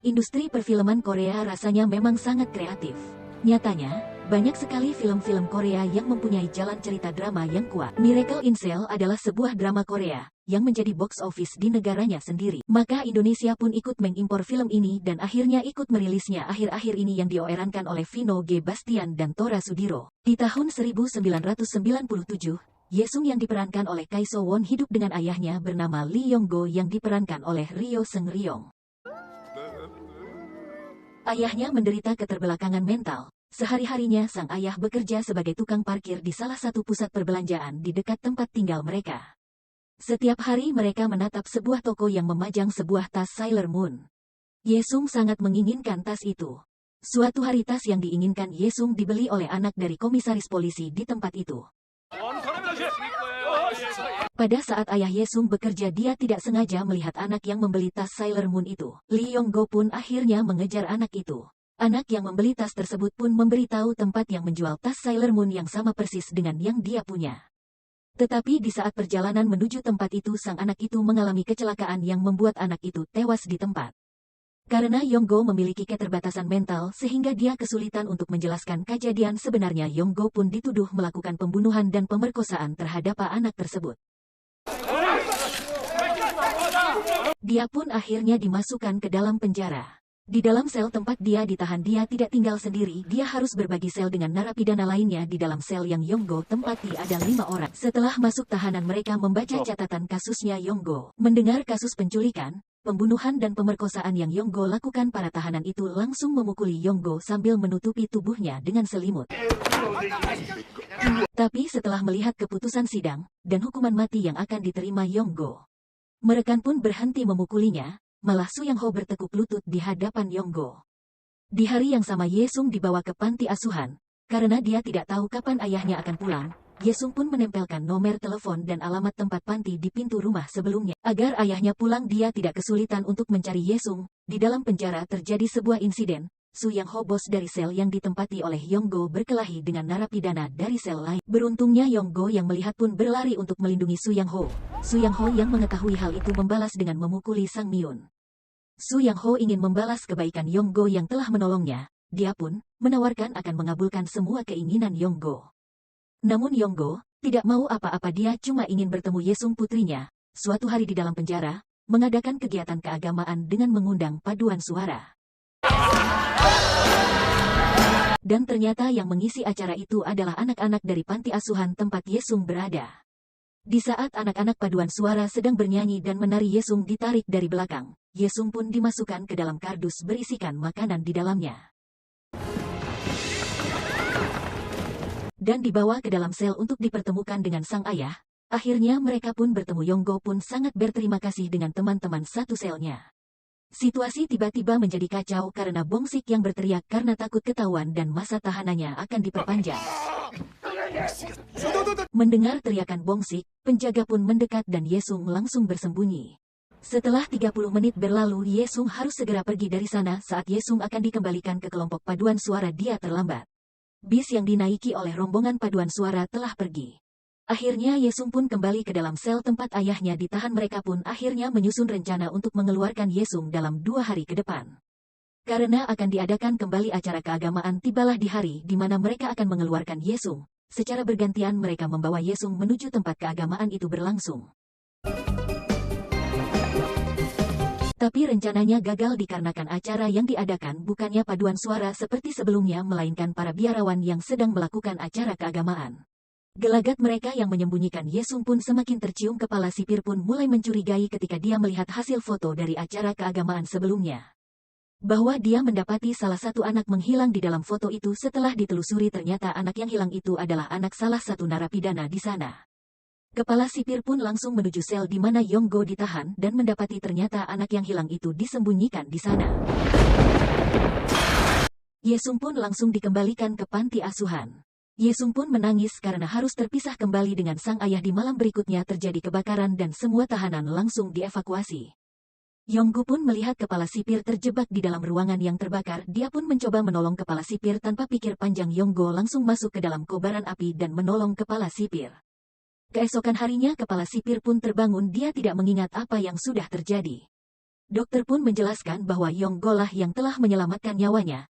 Industri perfilman Korea rasanya memang sangat kreatif. Nyatanya, banyak sekali film-film Korea yang mempunyai jalan cerita drama yang kuat. Miracle in Cell adalah sebuah drama Korea yang menjadi box office di negaranya sendiri. Maka Indonesia pun ikut mengimpor film ini dan akhirnya ikut merilisnya akhir-akhir ini yang dioerankan oleh Vino G. Bastian dan Tora Sudiro. Di tahun 1997, Yesung yang diperankan oleh Kai So Won hidup dengan ayahnya bernama Lee Yong Go yang diperankan oleh Ryo Seung Ryong. Ayahnya menderita keterbelakangan mental. Sehari-harinya sang ayah bekerja sebagai tukang parkir di salah satu pusat perbelanjaan di dekat tempat tinggal mereka. Setiap hari mereka menatap sebuah toko yang memajang sebuah tas Sailor Moon. Yesung sangat menginginkan tas itu. Suatu hari tas yang diinginkan Yesung dibeli oleh anak dari komisaris polisi di tempat itu. Pada saat ayah Yesung bekerja, dia tidak sengaja melihat anak yang membeli tas Sailor Moon itu. Lee Yong Go pun akhirnya mengejar anak itu. Anak yang membeli tas tersebut pun memberitahu tempat yang menjual tas Sailor Moon yang sama persis dengan yang dia punya. Tetapi di saat perjalanan menuju tempat itu, sang anak itu mengalami kecelakaan yang membuat anak itu tewas di tempat. Karena Yonggo memiliki keterbatasan mental sehingga dia kesulitan untuk menjelaskan kejadian sebenarnya, Yonggo pun dituduh melakukan pembunuhan dan pemerkosaan terhadap anak tersebut. Dia pun akhirnya dimasukkan ke dalam penjara. Di dalam sel tempat dia ditahan, dia tidak tinggal sendiri, dia harus berbagi sel dengan narapidana lainnya. Di dalam sel yang Yonggo tempati ada 5 orang. Setelah masuk tahanan, mereka membaca catatan kasusnya Yonggo. Mendengar kasus penculikan, pembunuhan dan pemerkosaan yang Yonggo lakukan, para tahanan itu langsung memukuli Yonggo sambil menutupi tubuhnya dengan selimut. Tapi setelah melihat keputusan sidang dan hukuman mati yang akan diterima Yonggo, mereka pun berhenti memukulinya. Malah Su Yang Ho bertekuk lutut di hadapan Yonggo. Di hari yang sama Yesung dibawa ke panti asuhan. Karena dia tidak tahu kapan ayahnya akan pulang, Yesung pun menempelkan nomor telepon dan alamat tempat panti di pintu rumah sebelumnya. Agar ayahnya pulang, dia tidak kesulitan untuk mencari Yesung. Di dalam penjara terjadi sebuah insiden. Su Yang Ho, bos dari sel yang ditempati oleh Yonggo, berkelahi dengan narapidana dari sel lain. Beruntungnya Yonggo yang melihat pun berlari untuk melindungi Su Yang Ho. Su Yang Ho yang mengetahui hal itu membalas dengan memukuli Sang Myun. Su Yang Ho ingin membalas kebaikan Yonggo yang telah menolongnya. Dia pun menawarkan akan mengabulkan semua keinginan Yonggo. Namun Yonggo tidak mau apa-apa, dia cuma ingin bertemu Yesung putrinya. Suatu hari di dalam penjara, mengadakan kegiatan keagamaan dengan mengundang paduan suara. Dan ternyata yang mengisi acara itu adalah anak-anak dari panti asuhan tempat Yesung berada. Di saat anak-anak paduan suara sedang bernyanyi dan menari, Yesung ditarik dari belakang. Yesung pun dimasukkan ke dalam kardus berisikan makanan di dalamnya. Dan dibawa ke dalam sel untuk dipertemukan dengan sang ayah. Akhirnya mereka pun bertemu. Yonggo pun sangat berterima kasih dengan teman-teman satu selnya. Situasi tiba-tiba menjadi kacau karena Bongsik yang berteriak karena takut ketahuan dan masa tahanannya akan diperpanjang. Mendengar teriakan Bongsik, penjaga pun mendekat dan Yesung langsung bersembunyi. Setelah 30 menit berlalu, Yesung harus segera pergi dari sana. Saat Yesung akan dikembalikan ke kelompok paduan suara, dia terlambat. Bis yang dinaiki oleh rombongan paduan suara telah pergi. Akhirnya Yesung pun kembali ke dalam sel tempat ayahnya ditahan. Mereka pun akhirnya menyusun rencana untuk mengeluarkan Yesung dalam 2 hari ke depan. Karena akan diadakan kembali acara keagamaan, tibalah di hari di mana mereka akan mengeluarkan Yesung. Secara bergantian mereka membawa Yesung menuju tempat keagamaan itu berlangsung. Tapi rencananya gagal dikarenakan acara yang diadakan bukannya paduan suara seperti sebelumnya, melainkan para biarawan yang sedang melakukan acara keagamaan. Gelagat mereka yang menyembunyikan Yesung pun semakin tercium. Kepala sipir pun mulai mencurigai ketika dia melihat hasil foto dari acara keagamaan sebelumnya. Bahwa dia mendapati salah satu anak menghilang di dalam foto itu. Setelah ditelusuri, ternyata anak yang hilang itu adalah anak salah satu narapidana di sana. Kepala sipir pun langsung menuju sel di mana Yonggo ditahan dan mendapati ternyata anak yang hilang itu disembunyikan di sana. Yesung pun langsung dikembalikan ke panti asuhan. Yesung pun menangis karena harus terpisah kembali dengan sang ayah. Di malam berikutnya terjadi kebakaran dan semua tahanan langsung dievakuasi. Yonggo pun melihat kepala sipir terjebak di dalam ruangan yang terbakar. Dia pun mencoba menolong kepala sipir. Tanpa pikir panjang, Yonggo langsung masuk ke dalam kobaran api dan menolong kepala sipir. Keesokan harinya kepala sipir pun terbangun. Dia tidak mengingat apa yang sudah terjadi. Dokter pun menjelaskan bahwa Yonggo lah yang telah menyelamatkan nyawanya.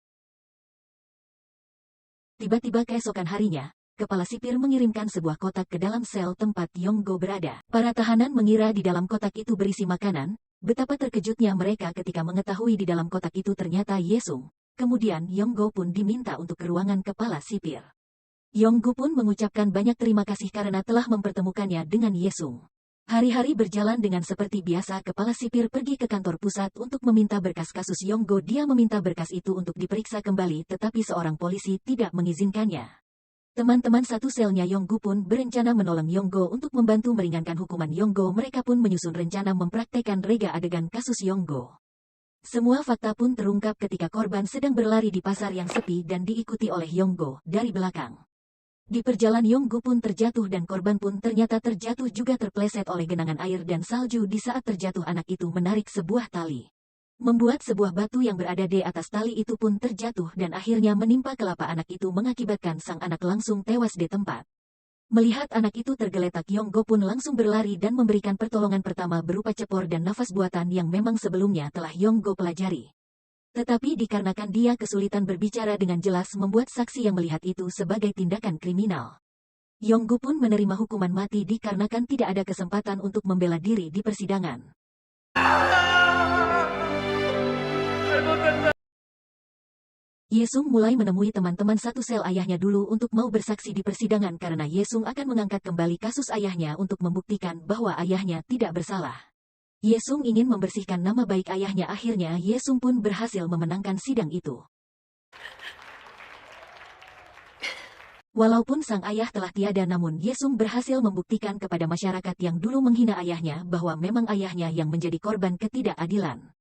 Tiba-tiba keesokan harinya, kepala sipir mengirimkan sebuah kotak ke dalam sel tempat Yonggo berada. Para tahanan mengira di dalam kotak itu berisi makanan. Betapa terkejutnya mereka ketika mengetahui di dalam kotak itu ternyata Yesung. Kemudian Yonggo pun diminta untuk ke ruangan kepala sipir. Yonggo pun mengucapkan banyak terima kasih karena telah mempertemukannya dengan Yesung. Hari-hari berjalan dengan seperti biasa. Kepala sipir pergi ke kantor pusat untuk meminta berkas kasus Yonggo. Dia meminta berkas itu untuk diperiksa kembali, tetapi seorang polisi tidak mengizinkannya. Teman-teman satu selnya Yonggo pun berencana menolong Yonggo untuk membantu meringankan hukuman Yonggo. Mereka pun menyusun rencana mempraktekkan rega adegan kasus Yonggo. Semua fakta pun terungkap ketika korban sedang berlari di pasar yang sepi dan diikuti oleh Yonggo dari belakang. Di perjalanan Yonggo pun terjatuh dan korban pun ternyata terjatuh juga, terpleset oleh genangan air dan salju. Di saat terjatuh, anak itu menarik sebuah tali, membuat sebuah batu yang berada di atas tali itu pun terjatuh dan akhirnya menimpa kelapa anak itu, mengakibatkan sang anak langsung tewas di tempat. Melihat anak itu tergeletak, Yonggo pun langsung berlari dan memberikan pertolongan pertama berupa cepor dan nafas buatan yang memang sebelumnya telah Yonggo pelajari. Tetapi dikarenakan dia kesulitan berbicara dengan jelas, membuat saksi yang melihat itu sebagai tindakan kriminal. Yonggo pun menerima hukuman mati dikarenakan tidak ada kesempatan untuk membela diri di persidangan. Yesung mulai menemui teman-teman satu sel ayahnya dulu untuk mau bersaksi di persidangan karena Yesung akan mengangkat kembali kasus ayahnya untuk membuktikan bahwa ayahnya tidak bersalah. Yesung ingin membersihkan nama baik ayahnya. Akhirnya Yesung pun berhasil memenangkan sidang itu. Walaupun sang ayah telah tiada, namun Yesung berhasil membuktikan kepada masyarakat yang dulu menghina ayahnya bahwa memang ayahnya yang menjadi korban ketidakadilan.